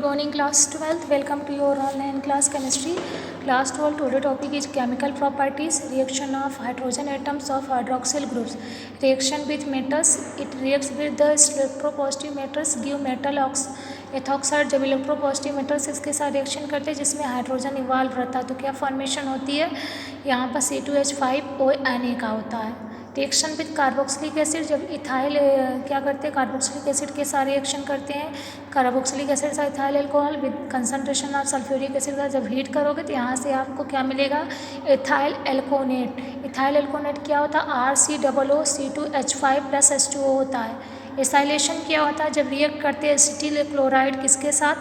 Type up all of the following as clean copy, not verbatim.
morning class 12th. Welcome to your online class chemistry. Class 12 today topic is chemical properties, reaction of hydrogen atoms of hydroxyl groups. Reaction with metals, it reacts with the electropositive metals, give metal ethoxide. जब electropositive metals इसके साथ reaction करते हैं जिसमें hydrogen evolve रहता है तो क्या फॉर्मेशन होती है, यहाँ पर C2H5ONA का होता है. रिएक्शन विद कार्बोक्सिलिक एसिड, जब इथाइल क्या करते हैं कार्बोक्सिलिक एसिड के साथ रिएक्शन करते हैं. कार्बोक्सिलिक एसिड से ethyl alcohol with concentration of sulphuric acid का जब हीट करोगे तो यहाँ से आपको क्या मिलेगा, इथाइल एल्कोनेट. इथाइल एल्कोनेट क्या होता है, RCOOC2H5+H2O होता है. एसाइलेशन क्या होता है, जब रिएक्ट करते हैं एसिटिल क्लोराइड किसके साथ,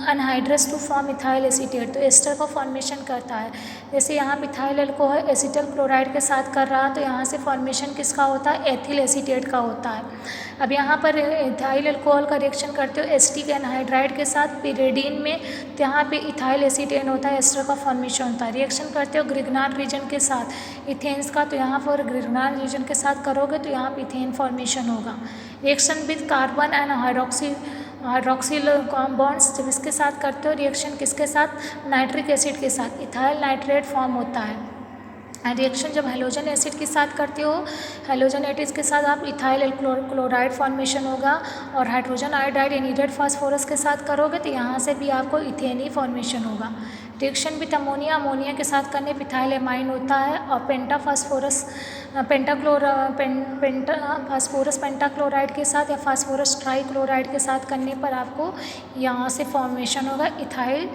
anhydrous to form ethyl acetate, तो एस्टर का फॉर्मेशन करता है. जैसे यहाँ पे इथाइल अल्कोहल एसिटल क्लोराइड के साथ कर रहा है तो यहाँ से फॉर्मेशन किसका होता है, एथिल एसीटेट का होता है. अब यहाँ पर इथाइल अल्कोहल का रिएक्शन करते हो एसिटिक एनहाइड्राइड के साथ पिरिडीन में, तो यहाँ पे इथाइल एसीटेट होता है, एस्टर का फॉर्मेशन होता है. रिएक्शन करते हो ग्रिग्नार्ड रीजन के साथ इथेन्स का, तो यहाँ पर ग्रिग्नार्ड रीजन के साथ करोगे तो यहाँ पे इथेन फॉर्मेशन होगा. Reaction with carbon and hydroxyl compounds, जब इसके साथ करते हो रिएक्शन किसके साथ, नाइट्रिक एसिड के साथ, इथाइल नाइट्रेट फॉर्म होता है. रिएक्शन जब हेलोजन एसिड के साथ करते हो, हेलोजन एसिड के साथ आप इथाइल क्लोराइड फॉर्मेशन होगा, और हाइड्रोजन आयोडाइड एनिडेड फास्फोरस के साथ करोगे तो यहाँ से भी आपको इथेन ही फॉर्मेशन होगा. रिएक्शन विद अमोनिया, अमोनिया के साथ करने पर इथाइल एमाइन होता है, और फास्फोरस पेंटाक्लोराइड के साथ या फास्फोरस ट्राईक्लोराइड के साथ करने पर आपको यहाँ से फॉर्मेशन होगा इथाइल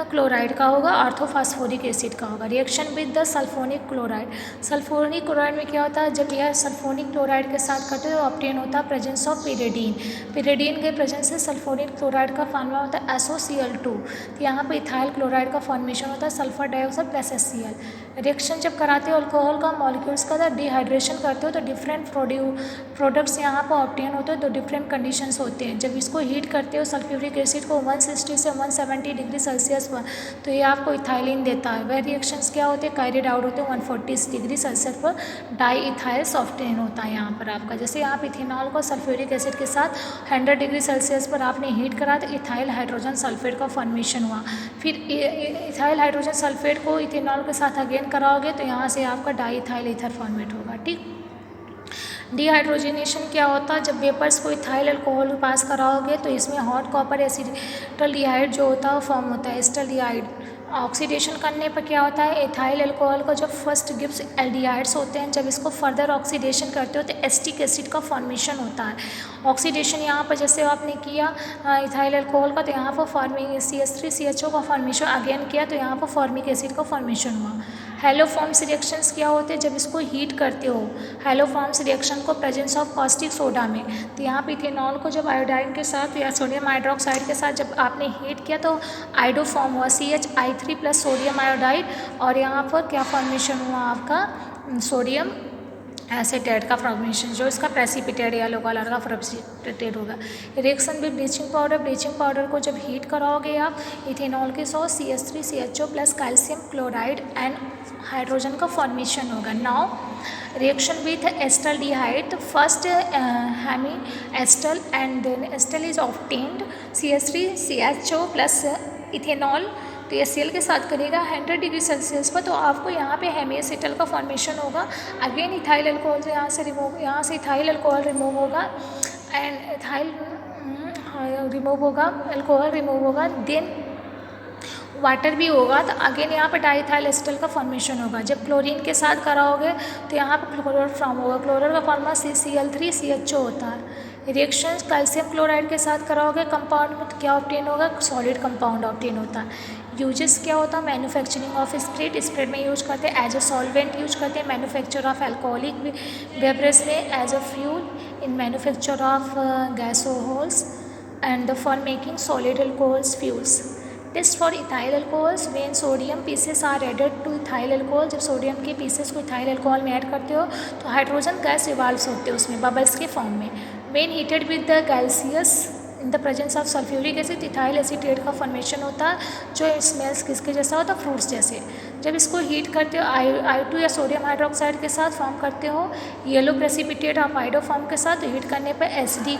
क्लोराइड का होगा, ऑर्थोफॉस्फोरिक एसिड का होगा. Reaction with the sulphonic chloride, sulphonic chloride में क्या होता है, जब यह सल्फोनिक क्लोराइड के साथ करते हो ऑब्टेन होता है प्रेजेंस ऑफ पिरिडीन. पिरिडीन के प्रेजेंस से सल्फोनिक क्लोराइड का फॉर्मेशन होता है SOCl2, तो यहाँ पर इथाइल क्लोराइड का फॉर्मेशन होता है sulphur dioxide plus HCl. Reaction जब कराते हो अल्कोहल का मॉलिक्यूल्स का डिहाइड्रेशन करते हो तो डिफरेंट प्रोडक्ट्स यहाँ पर ऑब्टेन होते हैं, तो डिफरेंट कंडीशंस होते हैं. जब इसको हीट करते हो सल्फ्यूरिक एसिड को 160 से 170 डिग्री सेल्सियस पर, तो ये आपको इथाइलिन देता है. वह रिएक्शंस क्या होते हैं, कैरिड आउट होते हैं 140 डिग्री सेल्सियस पर, डाई इथाइल्स ऑब्टेन होता है यहाँ पर आपका. जैसे आप इथेनॉल को सल्फ्यूरिक एसिड के साथ 100 डिग्री सेल्सियस पर आपने हीट करा तो इथाइल हाइड्रोजन सल्फेट का फॉर्मेशन हुआ. फिर इथाइल हाइड्रोजन सल्फेट को इथेनॉल के साथ अगेन कराओगे तो यहाँ से आपका डाई इथाइल ईथर फॉर्मेट होगा. ठीक. डिहाइड्रोजनेशन क्या होता है, जब वेपर्स को इथाइल अल्कोहल पास कराओगे तो इसमें हॉट कॉपर एसिटल्डिहाइड जो होता है वो फॉर्म होता है एस्टल्डिहाइड. ऑक्सीडेशन करने पर क्या होता है, इथाइल अल्कोहल का जब फर्स्ट गिब्स एल्डिहाइड्स होते हैं, जब इसको फर्दर ऑक्सीडेशन करते हो तो एस्टिक एसिड का फॉर्मेशन होता है. ऑक्सीडेशन यहाँ पर जैसे आपने किया इथाइल अल्कोहल का, तो यहाँ पर फॉर्मिंग CH3CHO का फॉर्मेशन अगेन किया तो यहाँ पर फॉर्मिक एसिड का फॉर्मेशन हुआ. हेलोफॉर्म्स रिएक्शंस क्या होते हैं, जब इसको हीट करते हो हेलोफॉर्म्स रिएक्शन को प्रेजेंस ऑफ कॉस्टिक सोडा में, तो यहाँ पे इथेनॉल को जब आयोडाइन के साथ या सोडियम हाइड्रोक्साइड के साथ जब आपने हीट किया तो आइडो फॉर्म हुआ CH3 प्लस सोडियम आयोडाइड, और यहाँ पर क्या फॉर्मेशन हुआ आपका सोडियम एसीटेट का फॉर्मेशन, जो इसका प्रेसिपिटेट येलो कलर का प्रेसिपिटेट होगा. Reaction with bleaching powder, bleaching powder को जब हीट कराओगे आप इथेनॉल के साथ CH3CHO plus calcium chloride and hydrogen का फॉर्मेशन होगा. Now reaction with acetaldehyde, first hemi acetal and then acetal is obtained CH3CHO plus ethanol, तो ये सेल के साथ करेगा 100 डिग्री सेल्सियस पर, तो आपको यहाँ पे हेमीएसिटल का फॉर्मेशन होगा. अगेन इथाइल अल्कोहल से यहाँ से इथाइल अल्कोहल रिमूव होगा एंड इथाइल रिमूव होगा, अल्कोहल रिमूव होगा, देन वाटर भी होगा, तो अगेन यहाँ पे डाईइथाइल एसिटल का फॉर्मेशन होगा. जब क्लोरीन के साथ कराओगे तो यहाँ पे क्लोरर फॉर्म होगा, क्लोरर का फॉर्मा CCl3CHO होता है. रिएक्शन कैल्शियम क्लोराइड के साथ कराओगे कंपाउंड में तो क्या ऑब्टेन होगा, सॉलिड कंपाउंड ऑब्टेन होता है. यूजेस क्या होता है, मैन्युफैक्चरिंग ऑफ स्प्रिट में यूज करते हैं, एज अ सॉल्वेंट यूज करते हैं, मैन्युफैक्चर ऑफ अल्कोहलिक बेवरेज में, as a fuel in manufacture of gasohols and for making solid alcohols fuels. Test for ethyl alcohols, when sodium pieces are added to ethyl alcohol, जब sodium के pieces को ethyl alcohol में add करते हो तो hydrogen gas evolve होते हैं उसमें बबल्स के फॉर्म में. When heated with the gaseous in the presence of sulphuric acid, ethyl acetate का फॉर्मेशन होता है जो स्मेल्स किसके जैसा होता है, फ्रूट्स जैसे. जब इसको हीट करते हो I2 या सोडियम हाइड्रोक्साइड के साथ फॉर्म करते हो येलो प्रेसिपिटेट ऑफ आइडो फॉर्म के साथ, हीट करने पर एसिडिक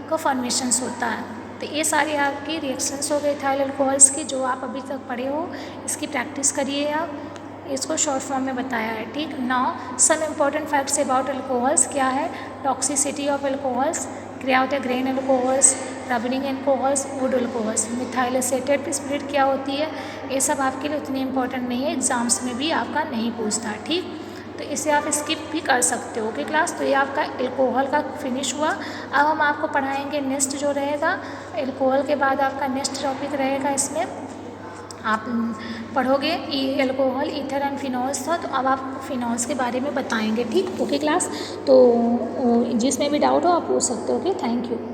का फॉर्मेशन होता है. तो ये सारी आपकी रिएक्शंस हो गए इथाइल अल्कोहल्स की, जो आप अभी तक पढ़े हो। इसकी प्रैक्टिस करिए आप, इसको शॉर्ट फॉर्म में बताया है, ठीक। Now some important facts about alcohols, क्या है, टॉक्सिसिटी ऑफ अल्कोहल्स, क्या होते हैं grain alcohols, rubbing alcohols, wood alcohols, methyl acetate spirit क्या होती है, ये सब आपके लिए उतनी इंपॉर्टेंट नहीं है, एग्जाम्स में भी आपका नहीं पूछता, ठीक। तो इसे आप स्किप भी कर सकते हो, ओके क्लास। तो ये आपका एल्कोहल का फिनिश हुआ। अब हम आपको पढ़ाएंगे नेक्स्ट जो रहेगा, एल्कोहल के बाद आपका नेक्स्ट टॉपिक रहेगा, इसमें आप पढ़ोगे एल्कोहल, ईथर एंड फिनॉल्स था, तो अब आप फिनॉल्स के बारे में बताएंगे, ठीक, ओके क्लास। तो जिसमें भी डाउट हो आप पूछ सकते हो, ओके, थैंक यू।